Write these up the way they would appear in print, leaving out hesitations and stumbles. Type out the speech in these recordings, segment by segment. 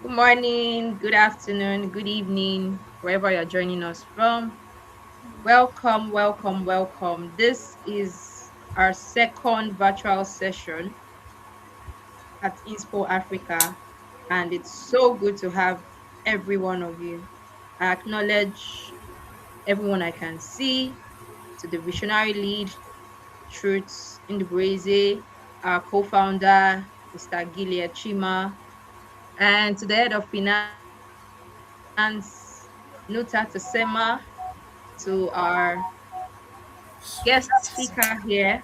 Good morning, good afternoon, good evening, wherever you're joining us from. Welcome, welcome, welcome. This is our second virtual session at Inspo Africa, and it's so good to have every one of you. I acknowledge everyone I can see, to the visionary lead, Truths in the Braze, our co founder, Mr. Gilead Chima, and to the head of finance, Nuta Tasema, to our guest speaker here,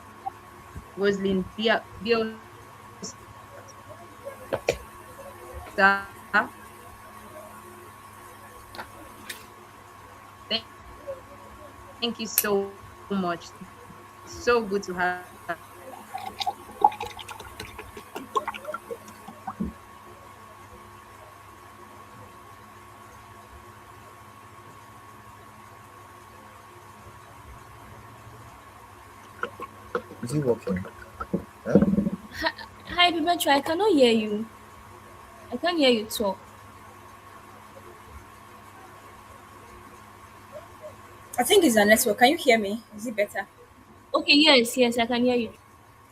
Roseline Biosah. Thank you so much. So good to have you. Is it working? Huh? Hi, Bimetro. I cannot hear you. I can't hear you talk. I think it's a network. Can you hear me? Is it better? Okay, yes, yes, I can hear you.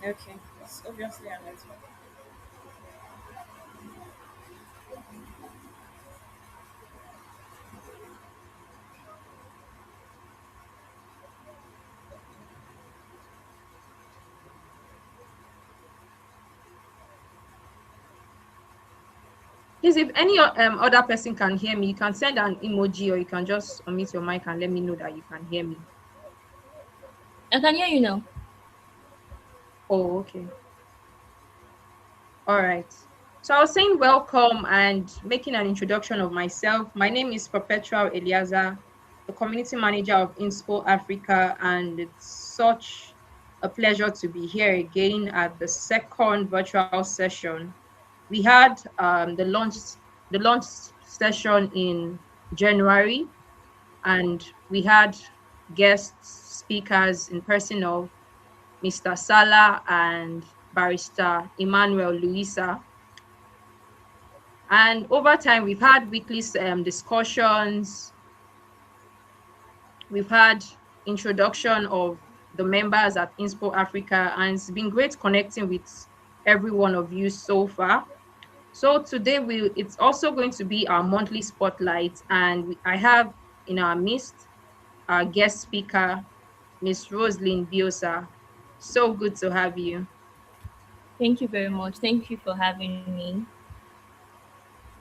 Okay. It's obviously a network. Please, if any other person can hear me, you can send an emoji or you can just unmute your mic and let me know that you can hear me. I can hear you now. Oh, okay. All right. So I was saying welcome and making an introduction of myself. My name is Perpetual Eliaza, the community manager of Inspo Africa, and it's such a pleasure to be here again at the second virtual session. We had the launch session in January, and we had guest speakers in person of Mr. Sala and Barrister Emmanuel Luisa. And over time, we've had weekly discussions. We've had introduction of the members at Inspo Africa, and it's been great connecting with every one of you so far. So today it's also going to be our monthly spotlight, and I have in our midst our guest speaker, Miss Roseline Biosah. So good to have you. Thank you very much. Thank you for having me.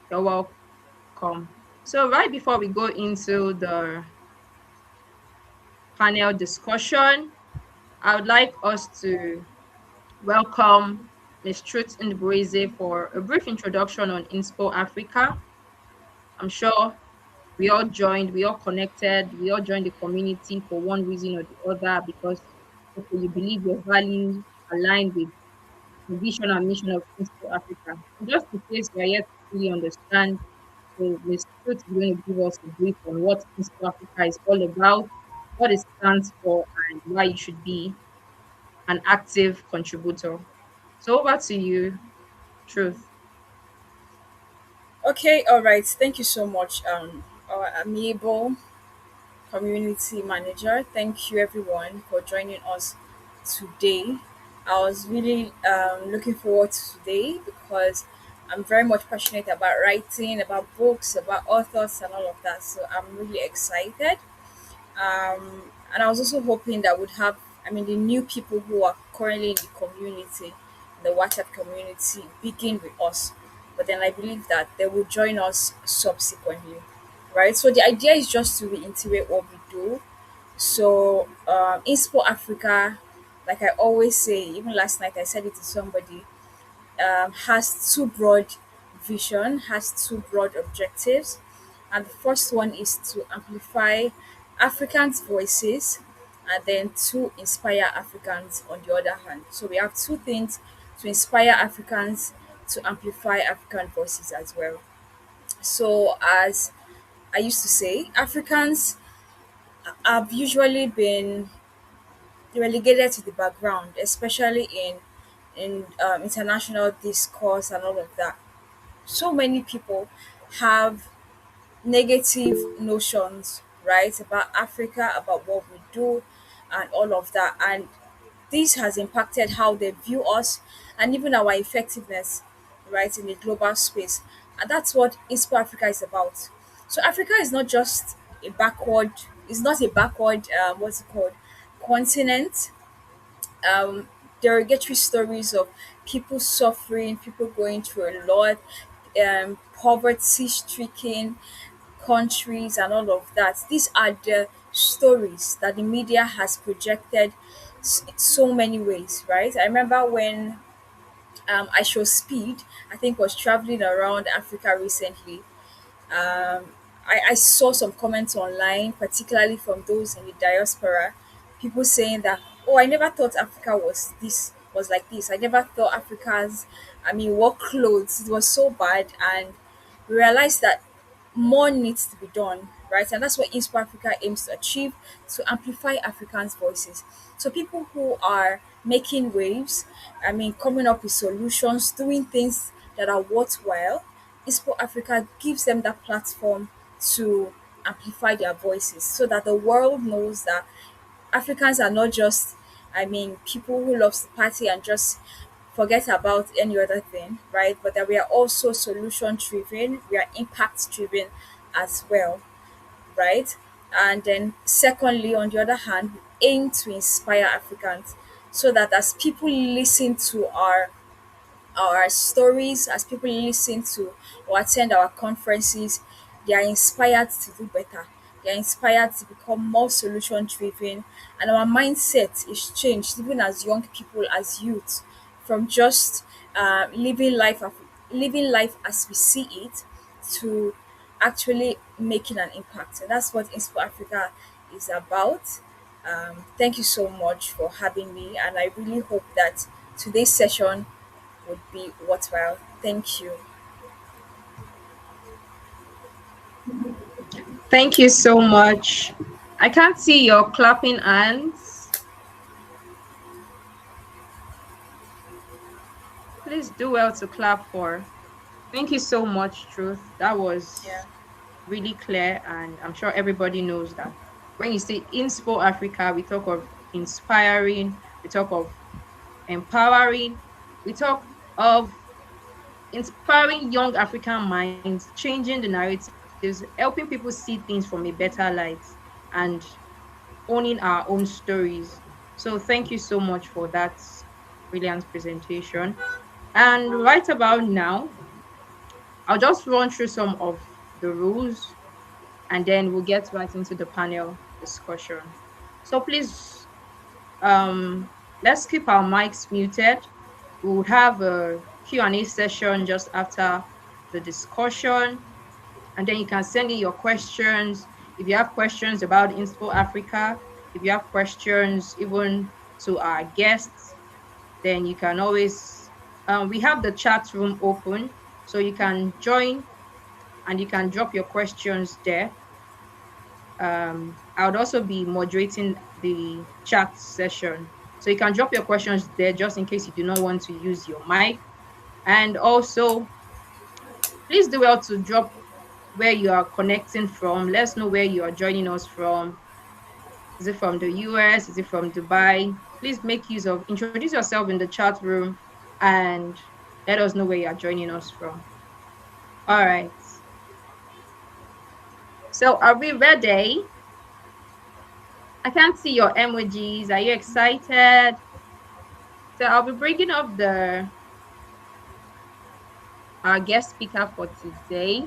You're welcome. So right before we go into the panel discussion, I would like us to welcome Ms. Truth Ndbweze for a brief introduction on Inspo Africa. I'm sure we all connected, we all joined the community for one reason or the other because okay, you believe your values align with the vision and mission of Inspo Africa. Just in case you are yet to fully understand, so Ms. Truth is going to give us a brief on what Inspo Africa is all about, what it stands for, and why you should be an active contributor. So over to you, Truth. Okay, all right. Thank you so much, our amiable community manager. Thank you, everyone, for joining us today. I was really looking forward to today because I'm very much passionate about writing, about books, about authors, and all of that. So I'm really excited. And I was also hoping that would have, I mean, the new people who are currently in the community, the WhatsApp community, begin with us. But then I believe that they will join us subsequently, right? So the idea is just to reiterate what we do. So, Inspo Africa, like I always say, even last night I said it to somebody, has two broad vision, has two broad objectives, and the first one is to amplify Africans' voices, and then to inspire Africans on the other hand. So we have two things: to inspire Africans, to amplify African voices as well. So as I used to say, Africans have usually been relegated to the background, especially in international discourse and all of that. so many people have negative notions, right, about Africa, about what we do, and all of that. And this has impacted how they view us and even our effectiveness, right, in the global space. And that's what ISPO Africa is about. So Africa is not just a backward, it's not a backward, what's it called, continent. Derogatory stories of people suffering, people going through a lot, poverty stricken countries, and all of that. These are the stories that the media has projected so many ways, right? I remember when I Show Speed, I think, was traveling around Africa recently. um, I saw some comments online, particularly from those in the diaspora, people saying that, oh, I never thought Africa was like this. I never thought Africa's, I mean, work clothes, it was so bad. And we realized that more needs to be done, right? And that's what Inspo Africa aims to achieve, to amplify Africans' voices. So people who are making waves, I mean, coming up with solutions, doing things that are worthwhile, Expo Africa gives them that platform to amplify their voices so that the world knows that Africans are not just, I mean, people who loves to party and just forget about any other thing, right? But that we are also solution driven, we are impact driven as well, right? And then, secondly, on the other hand, we aim to inspire Africans so that as people listen to our stories, as people listen to or attend our conferences, they are inspired to do better. They are inspired to become more solution driven, and our mindset is changed even as young people, as youth, from just living life as we see it to actually making an impact. And that's what Inspo Africa is about. Thank you so much for having me, and I really hope that today's session would be worthwhile. Thank you. Thank you so much. I can't see your clapping hands. Please do well to clap for. Thank you so much, Truth. That Yeah. was really clear, and I'm sure everybody knows that when you say Inspo Africa, we talk of inspiring, we talk of empowering, we talk of inspiring young African minds, changing the narratives, helping people see things from a better light, and owning our own stories. So, thank you so much for that brilliant presentation. And right about now, I'll just run through some of the rules and then we'll get right into the panel discussion. So, please, let's keep our mics muted. We'll have a Q&A session just after the discussion, and then you can send in your questions. If you have questions about Inspo Africa, if you have questions even to our guests, then you can always, we have the chat room open, so you can join and you can drop your questions there. I would also be moderating the chat session. So you can drop your questions there just in case you do not want to use your mic. And also, please do well to drop where you are connecting from. Let's know where you are joining us from. Is it from the US? Is it from Dubai? Please make use of, introduce yourself in the chat room and let us know where you are joining us from. All right. So are we ready? I can't see your emojis. Are you excited? So I'll be bringing up the our guest speaker for today.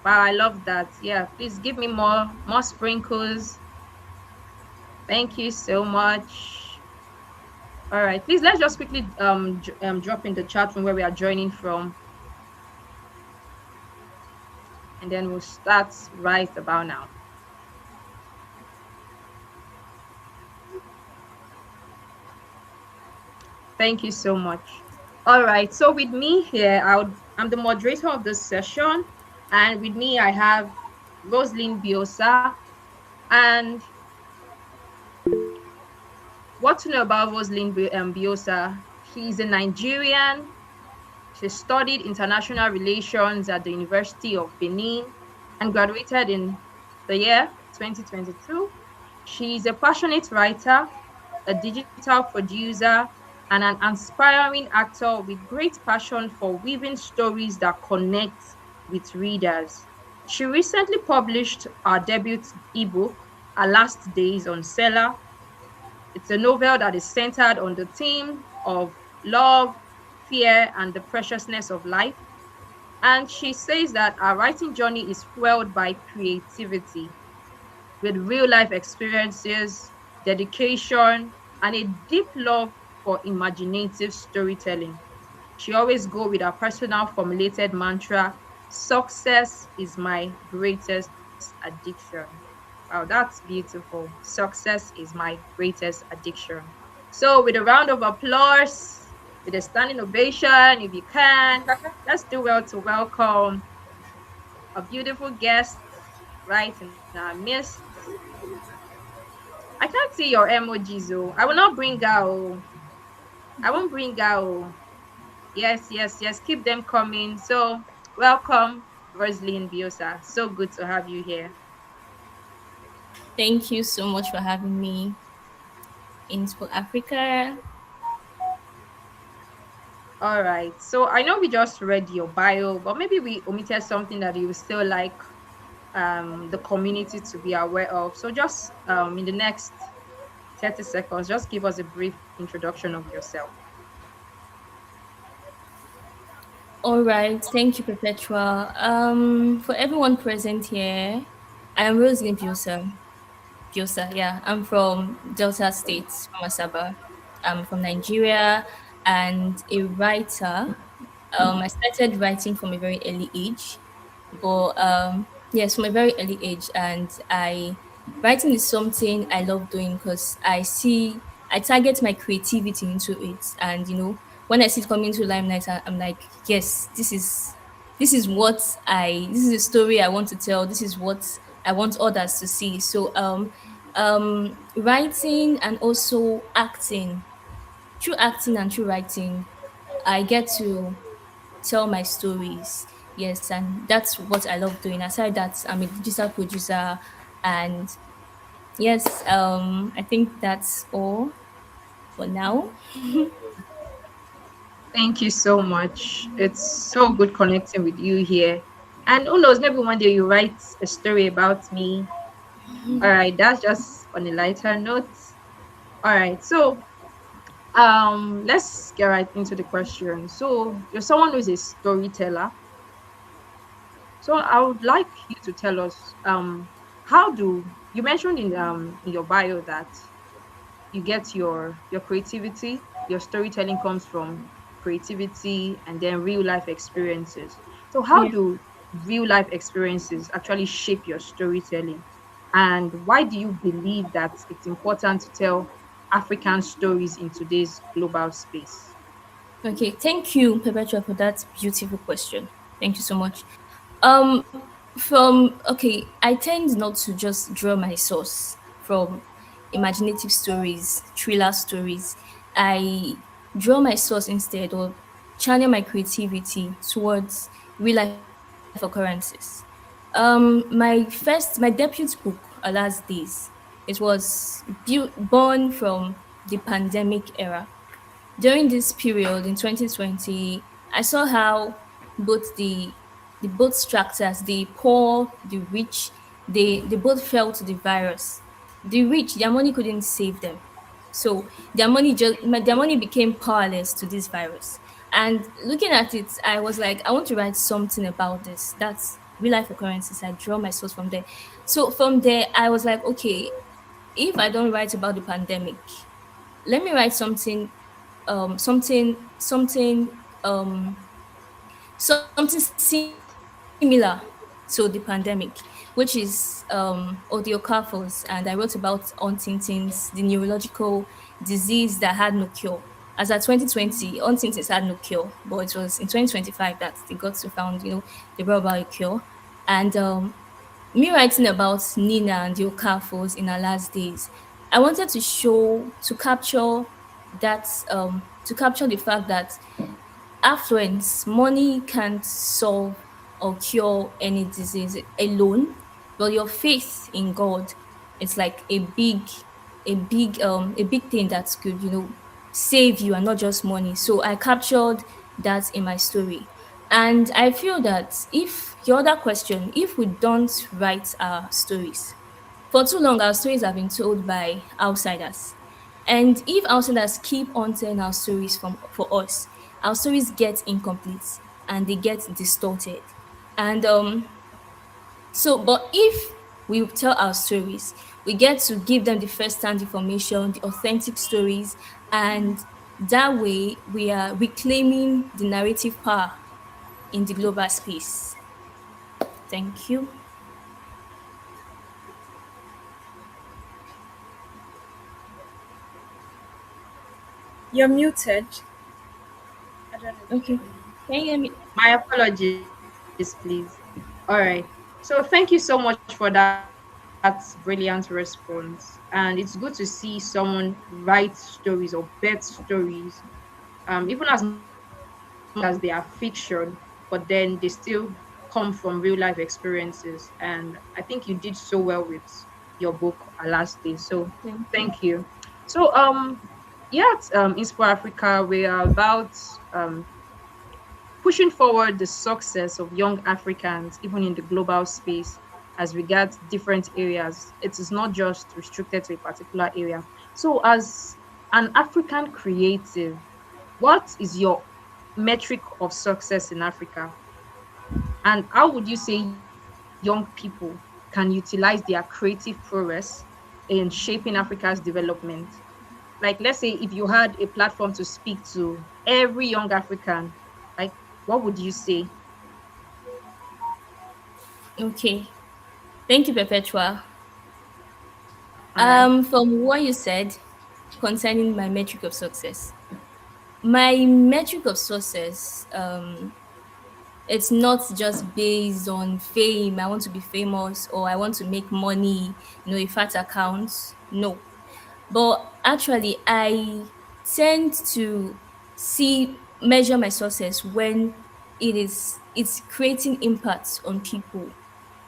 Wow, I love that. Yeah, please give me more sprinkles. Thank you so much. All right, please let's just quickly drop in the chat room where we are joining from, and then we'll start right about now. Thank you so much. All right, so with me here, I'm the moderator of this session, and with me I have Roseline Biosah. And what to know about Roseline Biosah? She's a Nigerian. She studied international relations at the University of Benin and graduated in the year 2022. She is a passionate writer, a digital producer, and an aspiring actor with great passion for weaving stories that connect with readers. She recently published her debut ebook, Our Last Days on Seller. It's a novel that is centered on the theme of love, fear, and the preciousness of life. And she says that our writing journey is fueled by creativity with real life experiences, dedication, and a deep love for imaginative storytelling. She always go with her personal formulated mantra, success is my greatest addiction. Wow, that's beautiful. Success is my greatest addiction. So with a round of applause, with a standing ovation, if you can, let's do well to welcome a beautiful guest right in our midst. I can't see your emojis, oh. I will not bring her, oh. I won't bring her, oh. Yes, yes, yes. Keep them coming. So, welcome, Roseline Biosah. So good to have you here. Thank you so much for having me in School Africa. All right. So, I know we just read your bio, but maybe we omitted something that you still like the community to be aware of. So, just in the next 30 seconds, just give us a brief introduction of yourself. All right, thank you, Perpetua. For everyone present here, I am Roseline Biosah, yeah. I'm from Delta State, from Asaba. I'm from Nigeria and a writer. I started writing from a very early age, but yes, from a very early age, and I writing is something I love doing because I target my creativity into it, and when I see it coming to limelight, I'm like, yes, this is a story I want to tell. This is what I want others to see. So writing and also acting, through acting and through writing, I get to tell my stories. Yes, and that's what I love doing. Aside that, I'm a digital producer, and yes, I think that's all for now. Thank you so much. It's so good connecting with you here. And who knows, maybe one day you write a story about me. All right, that's just on a lighter note. All right, so let's get right into the question. So you're someone who's a storyteller. So I would like you to tell us how do you mentioned in your bio that you get your creativity, your storytelling comes from creativity and then real life experiences. So how Yeah. do real life experiences actually shape your storytelling? And why do you believe that it's important to tell African stories in today's global space? Okay, thank you, Perpetua, for that beautiful question. Thank you so much. Um, I tend not to just draw my source from imaginative stories, thriller stories. I draw my source instead, or channel my creativity towards real life occurrences. My debut book, Alas Days, it was born from the pandemic era. During this period in 2020, I saw how both structures, the poor, the rich, they both fell to the virus. The rich, their money couldn't save them. So their money became powerless to this virus. And looking at it, I was like, I want to write something about this. That's real life occurrences. I draw my source from there. So from there, I was like, okay, if I don't write about the pandemic, let me write something something something similar to the pandemic, which is Odeocaphos, and I wrote about Huntington's, the neurological disease that had no cure. As at 2020, Huntington's had no cure, but it was in 2025 that they got to found, they brought about a cure. And me writing about Nina and the Okafos in her last days, I wanted to capture the fact that affluence, money can't solve or cure any disease alone, but your faith in God is like a big thing that could, save you and not just money. So I captured that in my story. And I feel that if your other question, if we don't write our stories, for too long, our stories have been told by outsiders. And if outsiders keep on telling our stories for us, our stories get incomplete and they get distorted. And but if we tell our stories, we get to give them the first-hand information, the authentic stories, and that way we are reclaiming the narrative power in the global space. Thank you. You're muted. I don't know if you Okay. can hear me. Can you hear me? My apologies, please. All right. So thank you so much for that brilliant response. And it's good to see someone write stories or bet stories, even as much as they are fiction, but then they still come from real life experiences. And I think you did so well with your book, Alas Day. So thank you. Thank you. Yeah, Inspo Africa, we are about um, pushing forward the success of young Africans, even in the global space, as regards different areas. It is not just restricted to a particular area. So, as an African creative, what is your metric of success in Africa? And how would you say young people can utilize their creative prowess in shaping Africa's development? Like, let's say if you had a platform to speak to every young African, like, what would you say? Okay. Thank you, Perpetua. All right. From what you said concerning my metric of success, my metric of success, it's not just based on fame. I want to be famous or I want to make money, a fat account. No. But actually, I tend to measure my success when it's creating impact on people.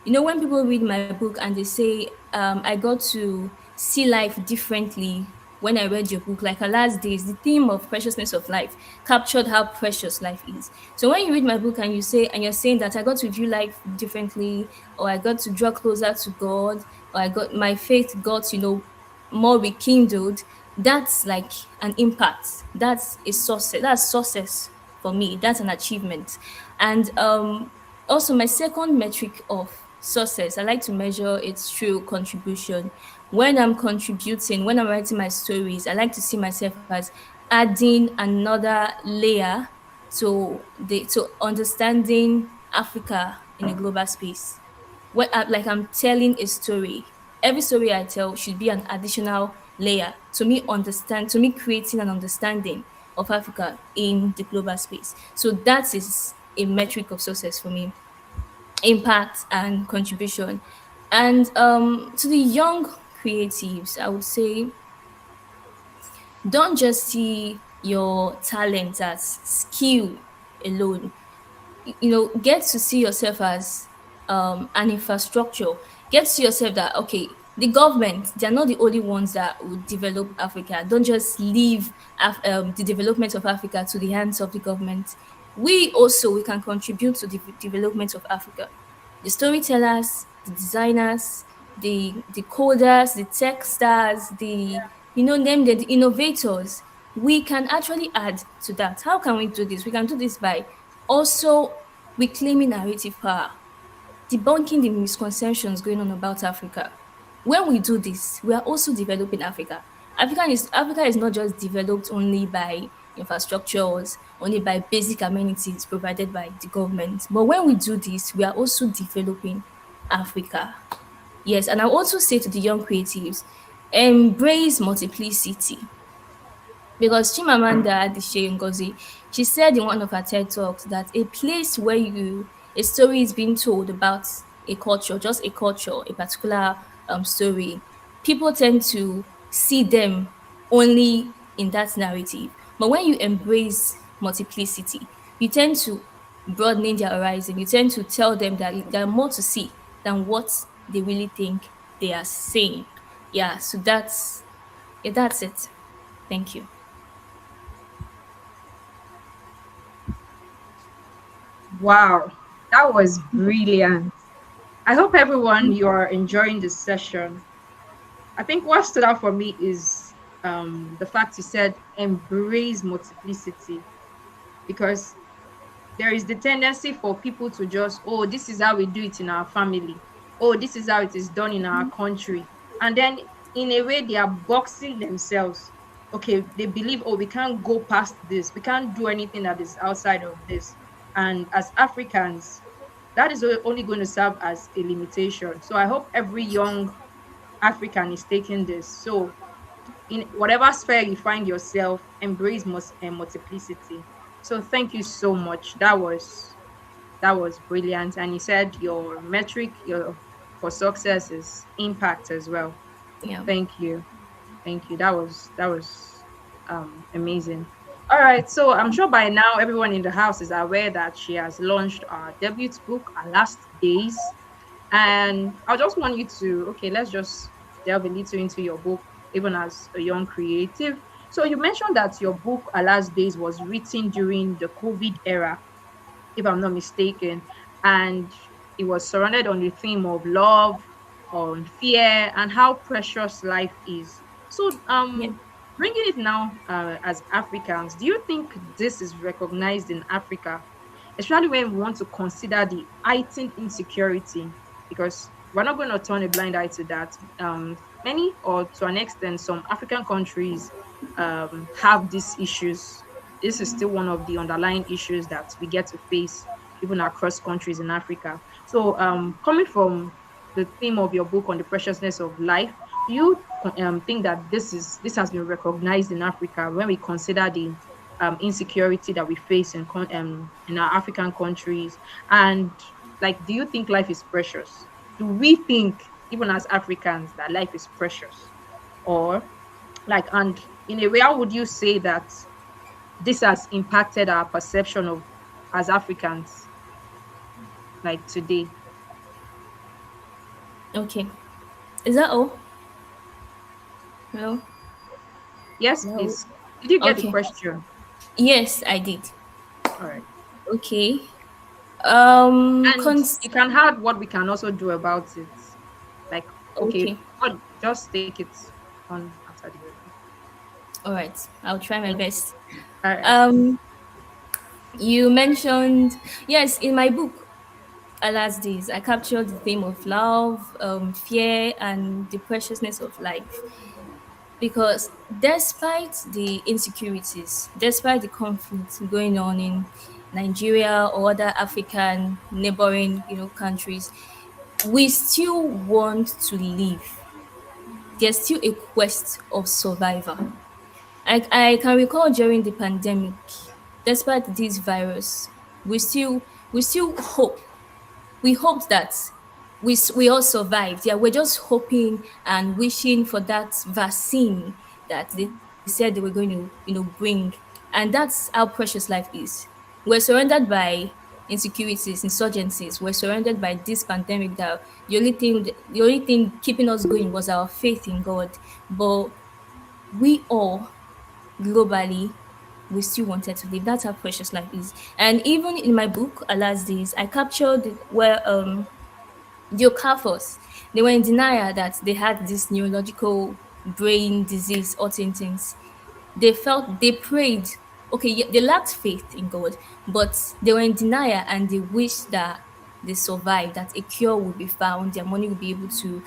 When people read my book and they say, I got to see life differently when I read your book, like our last days, the theme of preciousness of life captured how precious life is. So when you read my book and you're saying that I got to view life differently, or I got to draw closer to God, or I got my faith got, more rekindled, that's like an impact. That's a success. That's success for me. That's an achievement. And also, my second metric of success, I like to measure it through contribution. When I'm contributing, when I'm writing my stories, I like to see myself as adding another layer to understanding Africa in a global space. Like I'm telling a story. Every story I tell should be an additional layer to me creating an understanding of Africa in the global space. So that is a metric of success for me: impact and contribution. And to the young creatives, I would say, don't just see your talent as skill alone. Get to see yourself as an infrastructure. Get to see yourself that, okay, the government, they're not the only ones that would develop Africa. Don't just leave the development of Africa to the hands of the government. We can contribute to the development of Africa. The storytellers, the designers, the coders, the tech stars, the innovators. We can actually add to that. How can we do this? We can do this by also reclaiming narrative power, debunking the misconceptions going on about Africa. When we do this, we are also developing Africa. Africa is not just developed only by infrastructures, only by basic amenities provided by the government. But when we do this, we are also developing Africa. Yes, and I also say to the young creatives, embrace multiplicity. Because Chimamanda Adichie Ngozi, she said in one of her TED Talks that a place where a story is being told about a culture, just a culture, a particular story, people tend to see them only in that narrative. But when you embrace multiplicity, you tend to broadening their horizon. You tend to tell them that there are more to see than what they really think they are saying. Yeah, so that's it. Thank you. Wow, that was brilliant. I hope everyone you are enjoying this session. I think what stood out for me is the fact you said embrace multiplicity, because there is the tendency for people to just, oh, this is how we do it in our family. Oh, this is how it is done in our country. And then in a way, they are boxing themselves. Okay, they believe, oh, we can't go past this. We can't do anything that is outside of this. And as Africans, that is only going to serve as a limitation. So I hope every young African is taking this. So in whatever sphere you find yourself, embrace multiplicity. So thank you so much. That was brilliant. And you said your metric your for success is impact as well. Yeah. Thank you. Thank you. That was amazing. All right. So I'm sure by now everyone in the house is aware that she has launched our debut book, Our Last Days. And I just want you to, okay, let's just delve a little into your book, even as a young creative. So you mentioned that your book, Our Last Days, was written during the COVID era, if I'm not mistaken. And it was surrounded on the theme of love, on fear, and how precious life is. So, Yeah. bringing it now as Africans, do you think this is recognized in Africa, especially when we want to consider the heightened insecurity? Because we're not going to turn a blind eye to that. Many, or to an extent, some African countries have these issues. This is still one of the underlying issues that we get to face even across countries in Africa. So, coming from the theme of your book on the preciousness of life, do you think that this has been recognized in Africa when we consider the insecurity that we face in our African countries? And like, do you think life is precious? Do we think, even as Africans, that life is precious? Or like, and in a way, how would you say that this has impacted our perception of as Africans, like today? Okay. Is that all? Hello? Yes, No. please. Did you get the Okay. question? Yes, I did. All right. Okay. And you can add what we can also do about it. Like, okay, Okay. what, just take it on after the break. All right. I'll try my Thank you. best. All right. Um, you mentioned, yes, in my book, Alas Days, I captured the theme of love, fear, and the preciousness of life. Because despite the insecurities, despite the conflicts going on in Nigeria or other African neighboring, countries, we still want to live. There's still a quest of survival. I can recall during the pandemic, despite this virus, we still hope. We hoped that we all survived. Yeah, we're just hoping and wishing for that vaccine that they said they were going to, bring. And that's how precious life is. We're surrounded by insecurities, insurgencies. We're surrounded by this pandemic that the only thing keeping us going was our faith in God. But we all globally, we still wanted to live. That's how precious life is. And even in my book, Allah's Days, I captured where the Okafor, they were in denial that they had this neurological brain disease or things. They prayed. Okay, yeah, they lacked faith in God, but they were in denial and they wished that they survived, that a cure would be found, their money would be able to,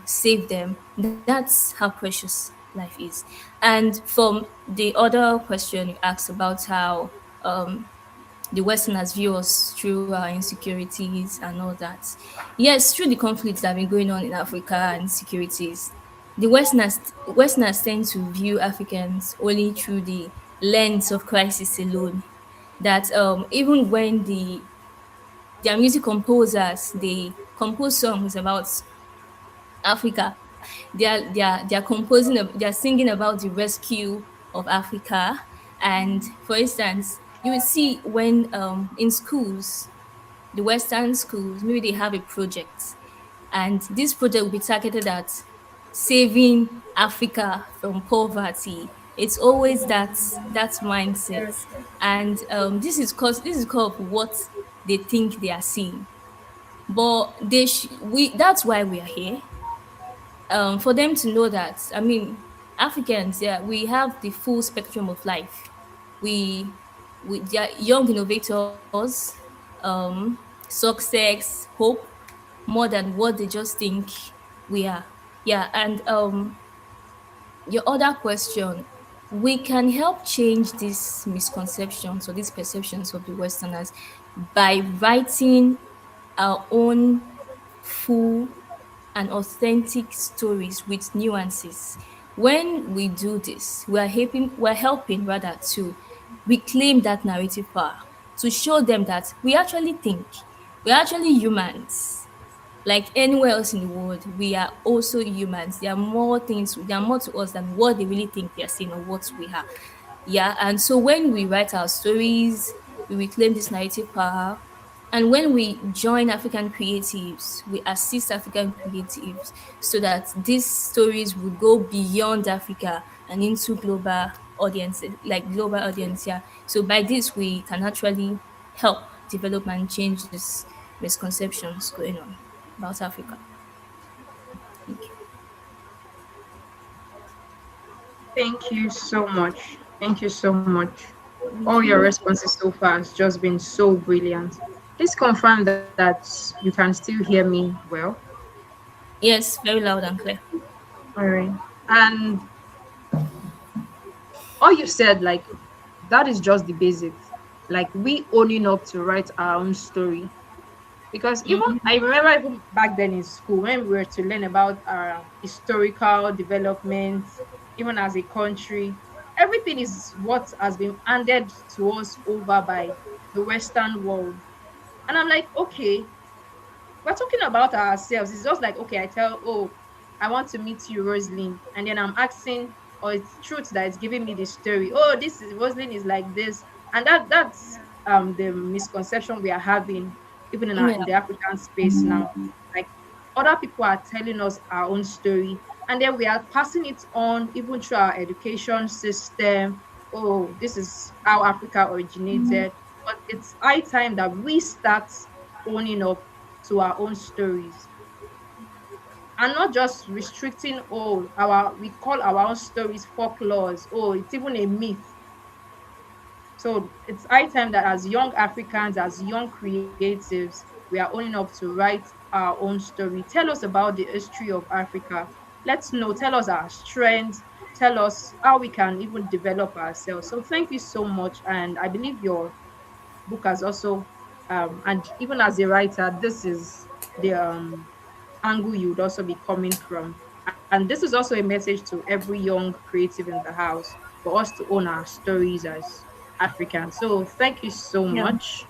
save them. That's how precious life is. And from the other question you asked about how the Westerners view us through our insecurities and all that. Yes, through the conflicts that have been going on in Africa and insecurities, the Westerners tend to view Africans only through the lens of crisis alone. That even when their music composers they compose songs about Africa, they're singing about the rescue of Africa. And for instance, you will see when in schools, the Western schools, maybe they have a project, and this project will be targeted at saving Africa from poverty. It's always that mindset, Yes. and this is called what they think they are seeing. But we that's why we are here, for them to know that, I mean, Africans, yeah, we have the full spectrum of life. We they are young innovators, success, hope, more than what they just think we are. Yeah, and your other question, we can help change these misconceptions or these perceptions of the Westerners by writing our own full and authentic stories with nuances. When we do this, we're helping rather to reclaim that narrative power, to show them that we actually think, we're actually humans. Like anywhere else in the world, we are also humans. There are more to us than what they really think they are seeing or what we are. Yeah, and so when we write our stories, we reclaim this narrative power. And when we join African creatives, we assist African creatives so that these stories will go beyond Africa and into global audiences, like global audience. Yeah. So by this, we can actually help develop and change these misconceptions going on about Africa. Thank you. Thank you so much. Thank you so much. All your responses so far has just been so brilliant. Please confirm that you can still hear me well. Yes, very loud and clear. All right. And all you said, like, that is just the basics. Like, we owning up to write our own story. Because even I remember even back then in school when we were to learn about our historical development, even as a country, everything is what has been handed to us over by the Western world. And I'm like, okay, we're talking about ourselves. It's just like, okay, I tell, oh, I want to meet you, Roseline. And then I'm asking, or it's truth that is giving me the story. Oh, this is Roseline is like this. And that's the misconception we are having, even in Yeah. in the African space now. Like other people are telling us our own story, and then we are passing it on even through our education system. Oh, this is how Africa originated. But it's high time that we start owning up to our own stories and not just restricting all our we call our own stories folklores. Oh, it's even a myth. So it's high time that as young Africans, as young creatives, we are owning up to write our own story. Tell us about the history of Africa. Let's know, tell us our strengths, tell us how we can even develop ourselves. So thank you so much. And I believe your book has also and even as a writer, this is the angle you would also be coming from. And this is also a message to every young creative in the house for us to own our stories as Africans. So thank you so Yeah. much.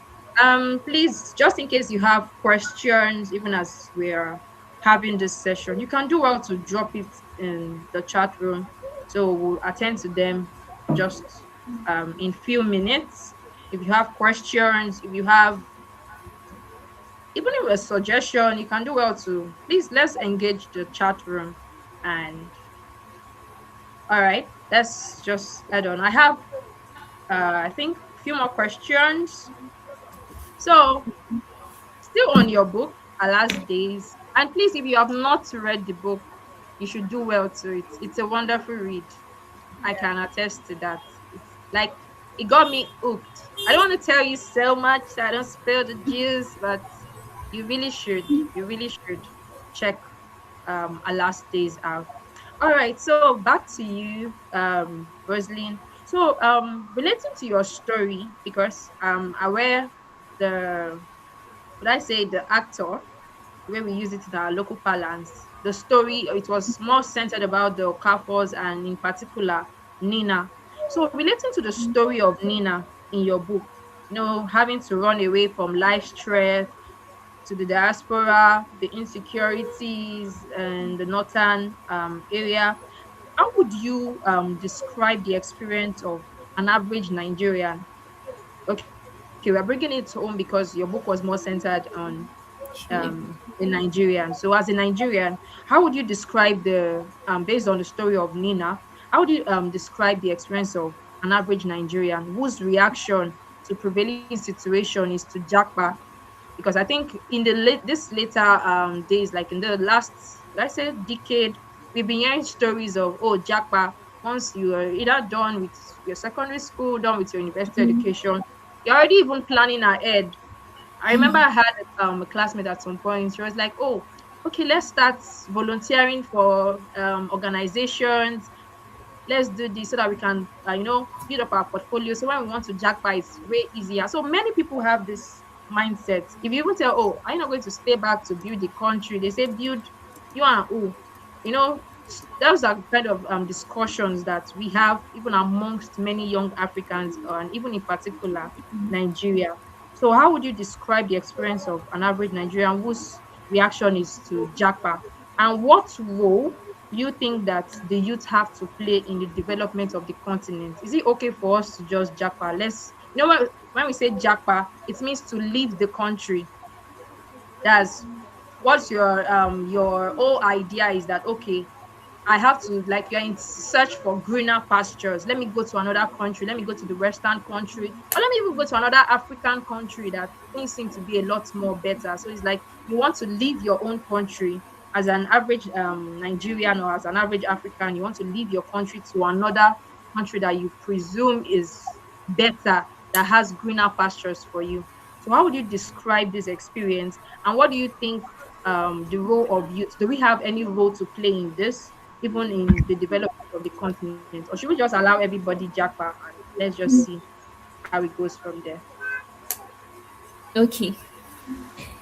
Please, just in case you have questions, even as we're having this session, you can do well to drop it in the chat room. So we'll attend to them just in few minutes. If you have questions, if you have even if a suggestion, you can do well to please let's engage the chat room. And all right, let's just add on. I have I think a few more questions. So still on your book, Our Last Days. And please, if you have not read the book, you should do well to it. It's a wonderful read. I can attest to that. It's like it got me hooked. I don't want to tell you so much so I don't spill the juice, but you really should. You really should check our last days out. All right, so back to you, Rosaline. So relating to your story, because I'm aware the would I say the actor, where we use it in our local parlance, the story it was more centered about the Okafors and in particular Nina. So relating to the story of Nina in your book, having to run away from life stress to the diaspora, the insecurities and the northern area. How would you describe the experience of an average Nigerian? okay, we're bringing it home because your book was more centered on Sure. a Nigerian. So as a Nigerian, how would you describe the based on the story of Nina, how would you describe the experience of an average Nigerian whose reaction to prevailing situation is to jackpot? Because I think in the this later days, like in the last, let's say, decade, we've been hearing stories of, oh, jackpot. Once you are either done with your secondary school, done with your university education, you're already even planning ahead. I remember I had a classmate at some point. She was like, "Oh, okay, let's start volunteering for organizations. Let's do this so that we can, build up our portfolio. So when we want to jackpot, it's way easier." So many people have this mindset. If you even tell, "Oh, are you not going to stay back to build the country?" They say, "Build you and who?" You know, those are kind of discussions that we have even amongst many young Africans, and even in particular Nigeria. So, how would you describe the experience of an average Nigerian whose reaction is to jackpot? And what role do you think that the youth have to play in the development of the continent? Is it okay for us to just jackpot? When we say jackpot, it means to leave the country. That's what's your whole idea is that, okay, I have to, like, you're in search for greener pastures. Let me go to another country. Let me go to the Western country, or let me even go to another African country that things seem to be a lot more better. So it's like you want to leave your own country as an average Nigerian, or as an average African. You want to leave your country to another country that you presume is better, that has greener pastures for you. So how would you describe this experience, and what do you think the role of youth? Do we have any role to play in this, even in the development of the continent? Or should we just allow everybody jackpot and let's just see how it goes from there? Okay.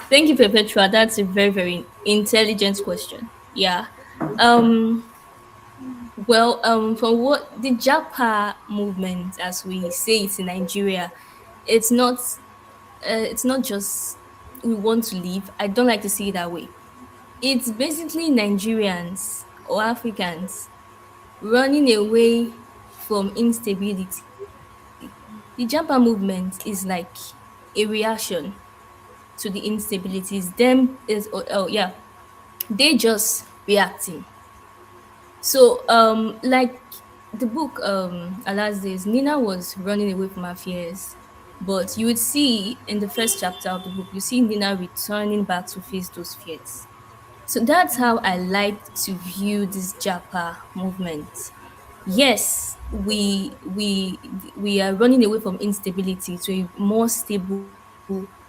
Thank you, Perpetua. That's a very, very intelligent question. Yeah. Um, from what the Japa movement, as we say it in Nigeria, it's not it's not just we want to leave. I don't like to see it that way. It's basically Nigerians or Africans running away from instability. The Japa movement is like a reaction to the instabilities. Them is yeah, they just reacting. So like the book Allah's Days, Nina was running away from her fears. But you would see in the first chapter of the book, you see Nina returning back to face those fears. So that's how I like to view this Japa movement. Yes, we are running away from instability to a more stable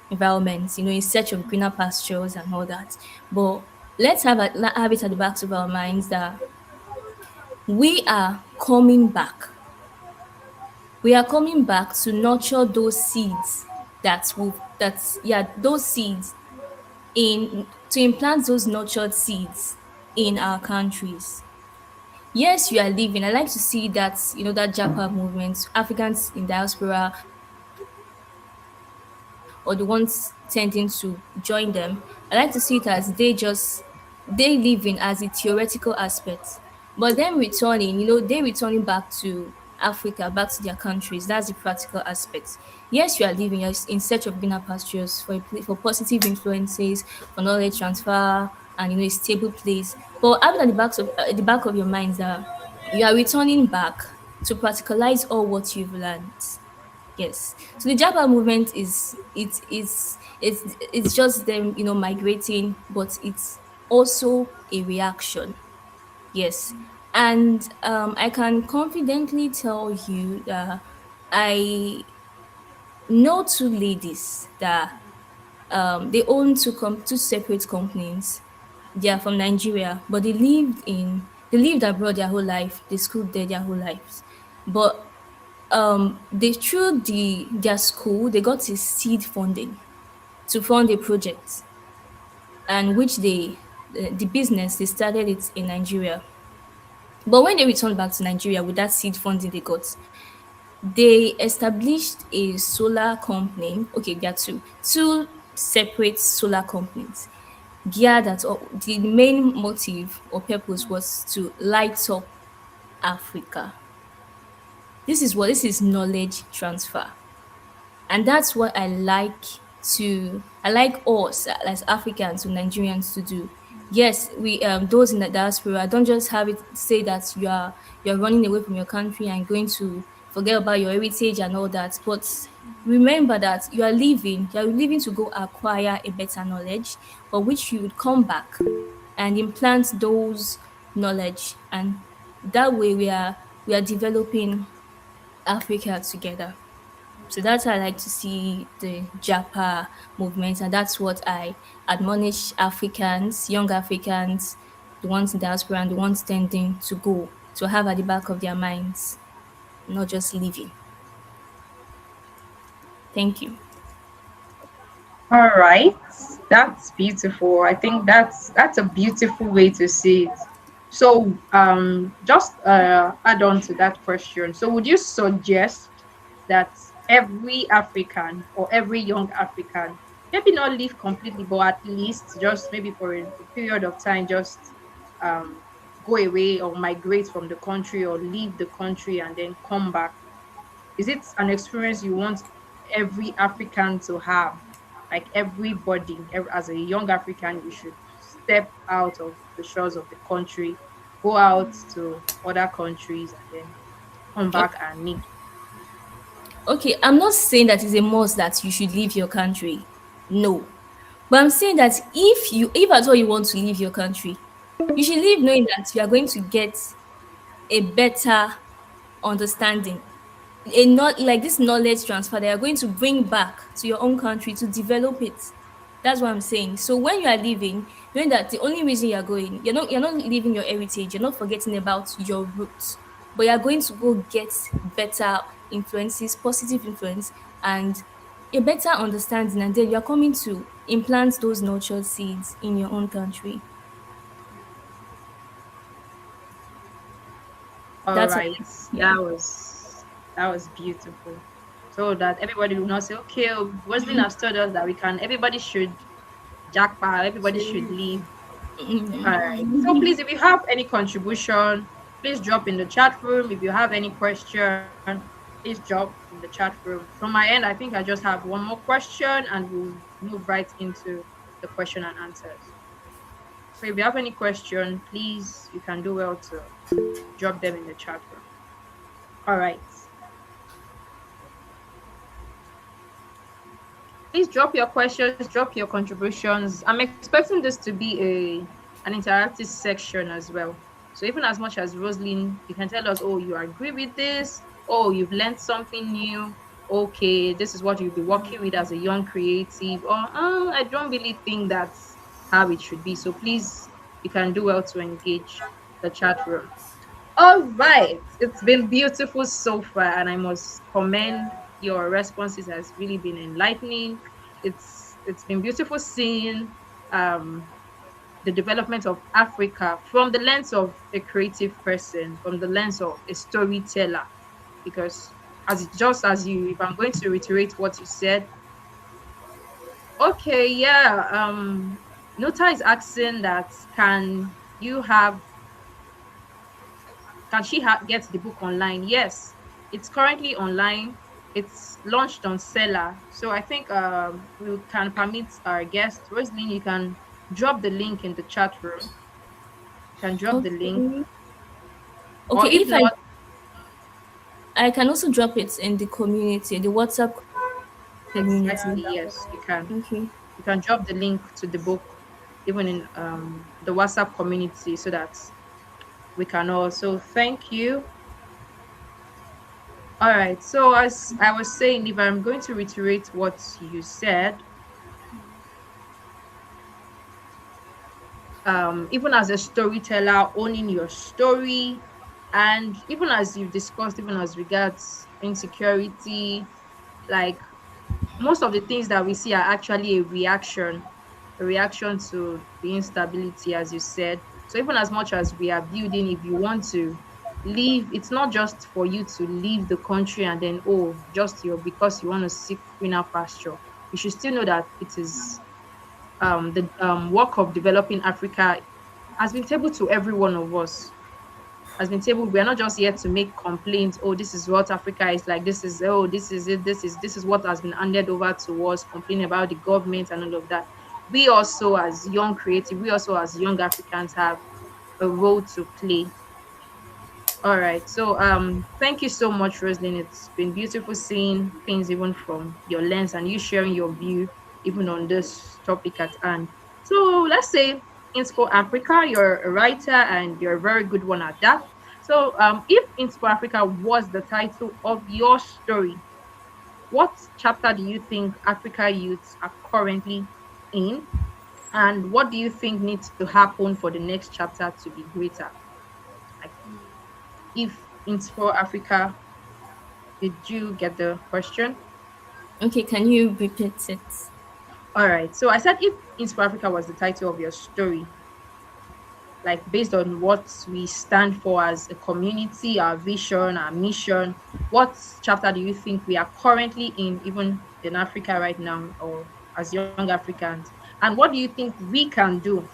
environment, in search of greener pastures and all that. But let's have it at the back of our minds that we are coming back. We are coming back to nurture those seeds those seeds in to implant those nurtured seeds in our countries. Yes, you are living. I like to see that, that Japa movement, Africans in diaspora or the ones tending to join them. I like to see it as they living as a theoretical aspect. But then returning, they returning back to Africa, back to their countries. That's the practical aspect. Yes, you are living, you're in search of greener pastures for positive influences, for knowledge transfer, and a stable place. But having at the back of your mind that you are returning back to practicalize all what you've learned. Yes. So the Japa movement it's just them, migrating, but it's also a reaction. Yes. And I can confidently tell you that I know two ladies that they own two separate companies. They are from Nigeria, but they lived abroad their whole life. They schooled there their whole lives. But they through their school they got a seed funding to fund a project, and which the business they started it in Nigeria. But when they returned back to Nigeria with that seed funding they got, they established a solar company. Okay, there are two separate solar companies geared at the main motive or purpose was to light up Africa. This is knowledge transfer. And that's what I like us as Africans or Nigerians to do. Yes, we those in the diaspora, don't just have it say that you're running away from your country and going to forget about your heritage and all that. But remember that you're leaving to go acquire a better knowledge, for which you would come back and implant those knowledge, and that way we are developing Africa together. So that's how I like to see the Japa movement, and that's what I admonish Africans, young Africans, the ones in diaspora and the ones tending to go, to have at the back of their minds, not just living. Thank you. All right, that's beautiful. I think that's a beautiful way to see it. So, just add on to that question. So, would you suggest that every African or every young African, maybe not leave completely, but at least just maybe for a period of time, just um, go away or migrate from the country or leave the country and then come back? Is it an experience you want every African to have? Like everybody, as a young African, you should step out of the shores of the country, go out to other countries, and then come back and meet. Okay, I'm not saying that it's a must that you should leave your country. No. But I'm saying that if at all you want to leave your country, you should leave knowing that you are going to get a better understanding, a not like this knowledge transfer that you're going to bring back to your own country to develop it. That's what I'm saying. So when you are leaving, knowing that the only reason you're going, you're not leaving your heritage, you're not forgetting about your roots, but you're going to go get better influences, positive influence, and a better understanding, and then you're coming to implant those nurtured seeds in your own country. All That's what right, yeah. that was beautiful. So that everybody will not say, okay, Wesley has told us that we can. Everybody should jackpot. Everybody should leave. All right. So please, if you have any contribution, please drop in the chat room. If you have any question, please drop in the chat room. From my end, I think I just have one more question and we'll move right into the question and answers. So if you have any question, please, you can do well to drop them in the chat room. All right. Please drop your questions, drop your contributions. I'm expecting this to be an interactive section as well. So even as much as Roseline, you can tell us, oh, you agree with this, oh, you've learned something new, okay, this is what you'll be working with as a young creative, or I don't really think that's how it should be. So please, you can do well to engage the chat room. All right. It's been beautiful so far, and I must commend your responses has really been enlightening. It's been beautiful seeing the development of Africa from the lens of a creative person, from the lens of a storyteller. Because just as you, if I'm going to reiterate what you said, okay, yeah. Nota is asking that you have can she get the book online? Yes, it's currently online. It's launched on Seller. So I think we can permit our guest, Roseline, you can drop the link in the chat room. You can drop the link. Okay. Or Okay, if if I not, I can also drop it in the community, the WhatsApp exactly, community. yes, you can. Okay. You can drop the link to the book even in the WhatsApp community so that we can also thank you. All right. So as I was saying, if I'm going to reiterate what you said, even as a storyteller, owning your story, and even as you've discussed, even as regards insecurity, like most of the things that we see are actually a reaction to the instability, as you said. So even as much as we are building, if you want to leave, it's not just for you to leave the country and then just your because you want to seek greener pasture. You should still know that it is the work of developing Africa has been table to every one of us. has been tabled. We are not just here to make complaints. Oh, this is what Africa is like. This is, oh, this is it. This is what has been handed over to us. Complaining about the government and all of that. We also, as young creative, we also as young Africans have a role to play. All right. So thank you so much, Roseline. It's been beautiful seeing things even from your lens and you sharing your view even on this topic at hand. So let's say Inspo Africa, you're a writer and you're a very good one at that. So if Inspo Africa was the title of your story, what chapter do you think Africa youths are currently in? And what do you think needs to happen for the next chapter to be greater? Like if Inspo Africa, did you get the question? Okay, can you repeat it? All right. So I said if Inspo Africa was the title of your story, like based on what we stand for as a community, our vision, our mission, what chapter do you think we are currently in, even in Africa right now, or as young Africans? And what do you think we can do?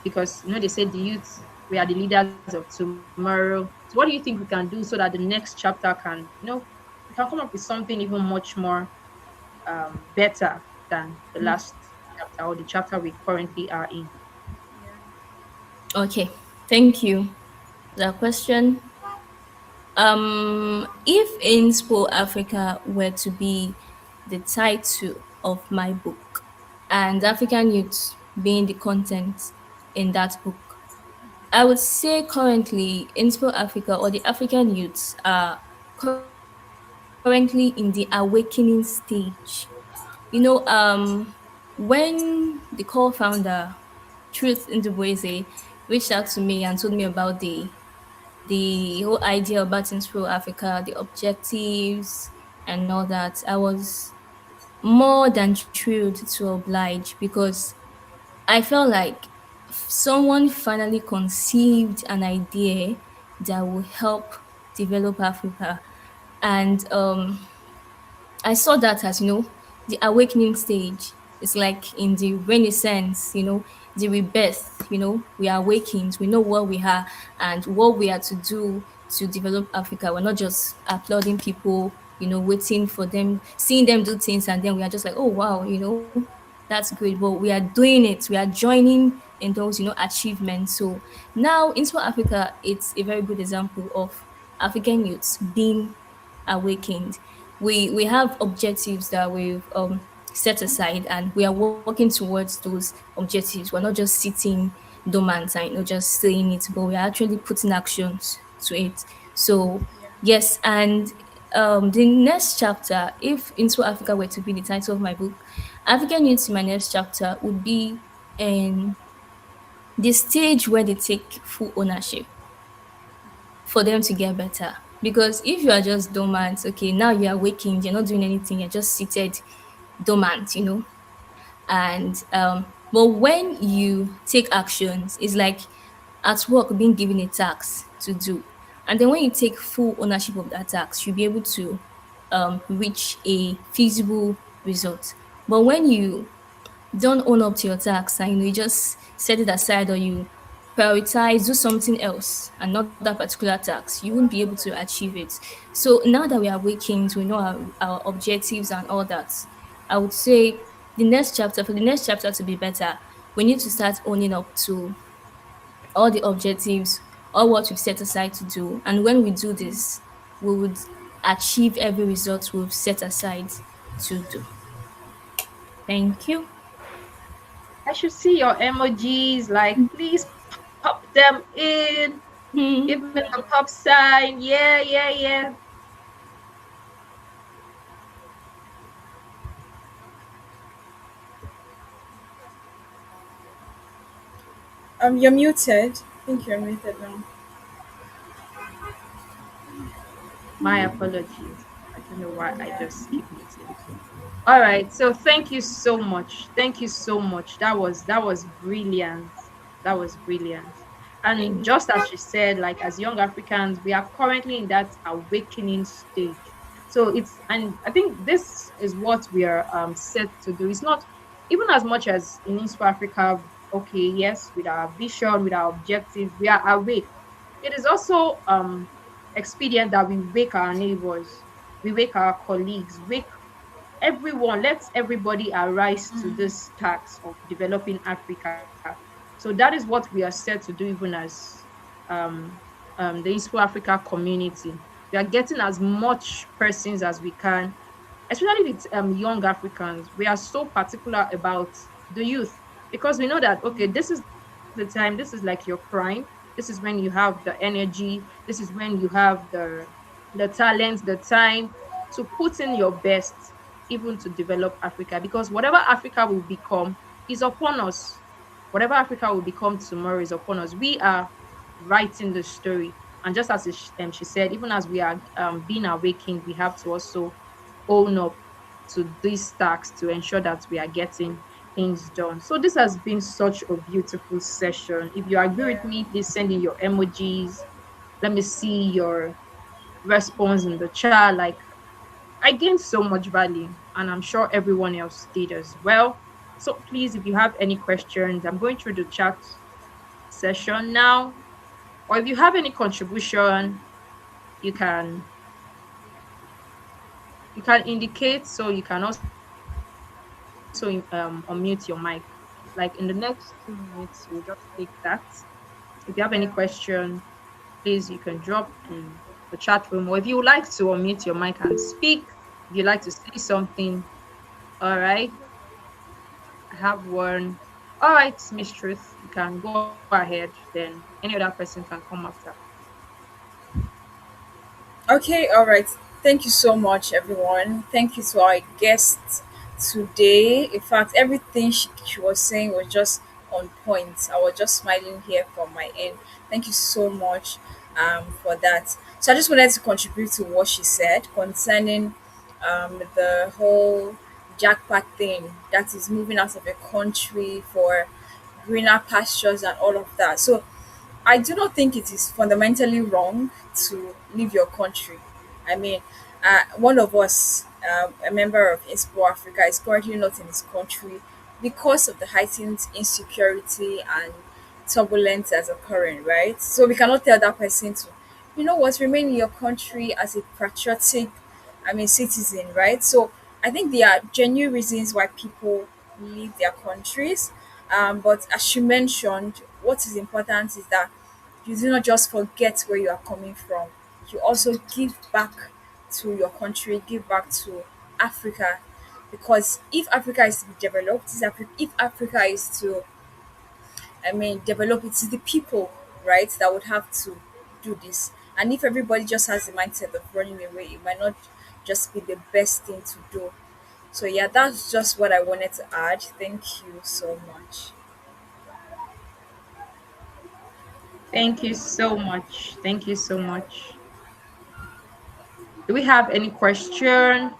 Because they say the youth, we are the leaders of tomorrow. So what do you think we can do so that the next chapter can, we can come up with something even much more better than the last chapter or the chapter we currently are in? Okay, thank you. The question, if Inspo Africa were to be the title of my book and African youth being the content in that book, I would say currently Inspo Africa or the African youths are currently in the awakening stage. When the co-founder Truth Ndubweze reached out to me and told me about the whole idea about Inspo Africa, the objectives and all that, I was more than thrilled to oblige because I felt like someone finally conceived an idea that will help develop Africa. And I saw that as, the awakening stage. It's like in the Renaissance, the rebirth, we are awakened, we know what we are and what we are to do to develop Africa. We're not just applauding people, waiting for them, seeing them do things, and then we are just like, oh, wow, that's great. But we are doing it, we are joining in those, achievements. So now, into Africa, it's a very good example of African youths being awakened. We have objectives that we've set aside, and we are working towards those objectives. We're not just sitting dormant and just saying it, but we're actually putting actions to it. So yes, and the next chapter, if Into Africa were to be the title of my book, African Youth in my next chapter would be in the stage where they take full ownership for them to get better. Because if you are just dormant, okay, now you are waking, you're not doing anything, you're just seated dormant, And but when you take actions, it's like at work being given a task to do. And then when you take full ownership of that task, you'll be able to reach a feasible result. But when you don't own up to your task and you just set it aside or you prioritize, do something else and not that particular task, you won't be able to achieve it. So now that we are waking, we know our objectives and all that, I would say for the next chapter to be better, we need to start owning up to all the objectives, all what we've set aside to do. And when we do this, we would achieve every result we've set aside to do. Thank you. I should see your emojis. Like, please pop them in. Give me the pop sign. Yeah, yeah, yeah. You're muted. I think you're muted now. My apologies. I don't know why I just keep muting. All right. So thank you so much. Thank you so much. That was brilliant. That was brilliant. And just as she said, like as young Africans, we are currently in that awakening stage. So and I think this is what we are set to do. It's not even as much as in East Africa. Okay, yes, with our vision, with our objectives, we are awake. It is also expedient that we wake our neighbors, we wake our colleagues, wake everyone. Let everybody arise to this task of developing Africa. So that is what we are set to do, even as um, the Inspo Africa community. We are getting as much persons as we can, especially with young Africans. We are so particular about the youth because we know that okay, this is the time, this is like your prime. This is when you have the energy. This is when you have the talent, the time to put in your best, even to develop Africa. Because whatever Africa will become is upon us. Whatever Africa will become tomorrow is upon us. We are writing the story. And just as she said, even as we are being awakened, we have to also own up to these tasks to ensure that we are getting things done. So this has been such a beautiful session. If you agree with Yeah. me, please send in your emojis. Let me see your response in the chat. Like I gained so much value, and I'm sure everyone else did as well. So please, if you have any questions, I'm going through the chat session now. Or if you have any contribution, you can indicate, so you can also unmute your mic. Like in the next 2 minutes, we'll just take that. If you have any Yeah. question, please you can drop in the chat room, or if you would like to unmute your mic and speak, if you'd like to say something. All right, I have one. All right, Miss Truth, you can go ahead. Then any other person can come after. Okay, all right. Thank you so much, everyone. Thank you to our guests today. In fact, everything she was saying was just on point. I was just smiling here from my end. Thank you so much for that. So I just wanted to contribute to what she said concerning the whole jackpot thing that is moving out of the country for greener pastures and all of that. So I do not think it is fundamentally wrong to leave your country. I mean, one of us, a member of INSPO Africa, is currently not in his country because of the heightened insecurity and turbulence that's occurring, right? So we cannot tell that person to, you know what, remain in your country as a patriotic, citizen, right? So I think there are genuine reasons why people leave their countries. But as you mentioned, what is important is that you do not just forget where you are coming from. You also give back to your country, give back to Africa. Because if Africa is to be developed, if Africa is to, develop, it's the people, right, that would have to do this. And if everybody just has the mindset of running away, it might not just be the best thing to do. So yeah, that's just what I wanted to add. Thank you so much. Thank you so much. Thank you so much. Do we have any question?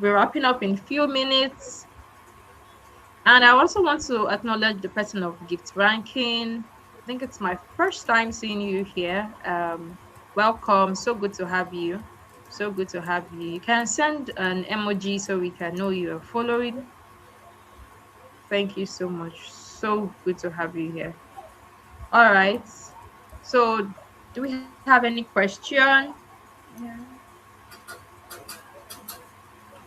We're wrapping up in few minutes. And I also want to acknowledge the person of gift ranking. I think it's my first time seeing you here. Welcome. So good to have you. So good to have you. You can send an emoji so we can know you are following. Thank you so much. So good to have you here. All right. So, do we have any question? Yeah.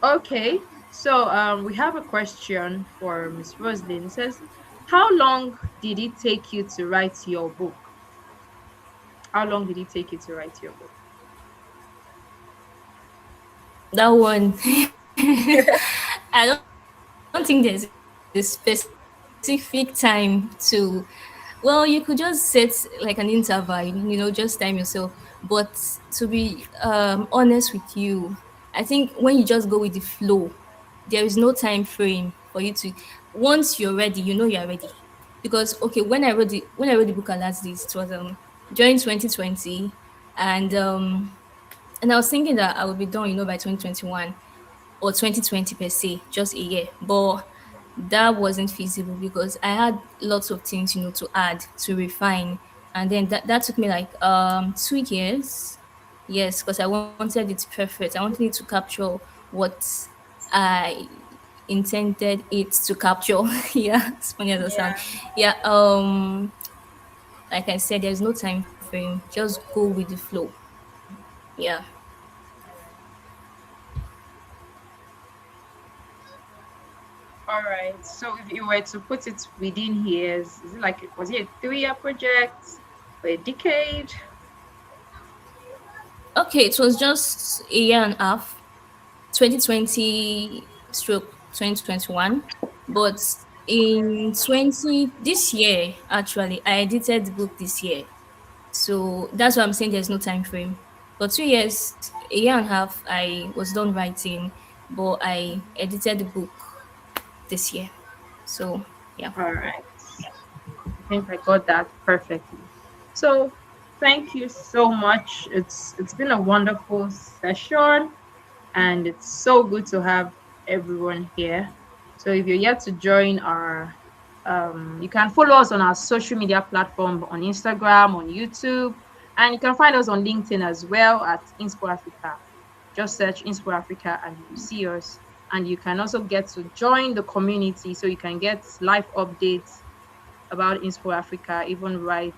Okay. So, we have a question for Miss Roseline. It says, "How long did it take you to write your book? How long did it take you to write your book?" That one, I don't think there's a specific time to. Well, you could just set like an interval, just time yourself. But to be honest with you, I think when you just go with the flow, there is no time frame for you to. Once you're ready, you know you're ready. Because okay, when I wrote the book at last days, it was during 2020, and and I was thinking that I would be done, by 2021 or 2020 per se, just a year. But that wasn't feasible because I had lots of things, to add, to refine. And then that took me like 2 years. Yes, because I wanted it perfect. I wanted it to capture what I intended it to capture. Yeah, as funny as it sounds. Yeah. Yeah. like I said, there's no time frame. Just go with the flow. Yeah. All right. So if you were to put it within years, is it like was it a 3 year project or a decade? Okay, it was just a year and a half, 2020 stroke 2021. But in 20, this year, actually, I edited the book this year. So that's why I'm saying there's no time frame. For 2 years, a year and a half, I was done writing, but I edited the book this year. So yeah. All right. I think I got that perfectly. So thank you so much. It's been a wonderful session and it's so good to have everyone here. So if you're yet to join our you can follow us on our social media platform on Instagram, on YouTube, and you can find us on LinkedIn as well at Inspo Africa. Just search Inspo Africa and you will see us. And you can also get to join the community so you can get live updates about Inspo Africa, even right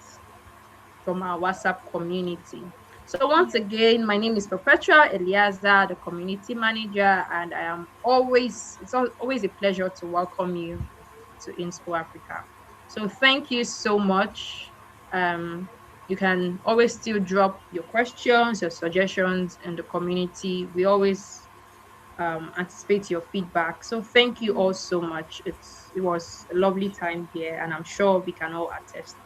from our WhatsApp community. So once Yeah. again, my name is Perpetua Eliaza, the community manager, and it's always a pleasure to welcome you to Inspo Africa. So thank you so much. Um, you can always still drop your questions, your suggestions in the community. We always anticipate your feedback. So thank you all so much. It was a lovely time here, and I'm sure we can all attest.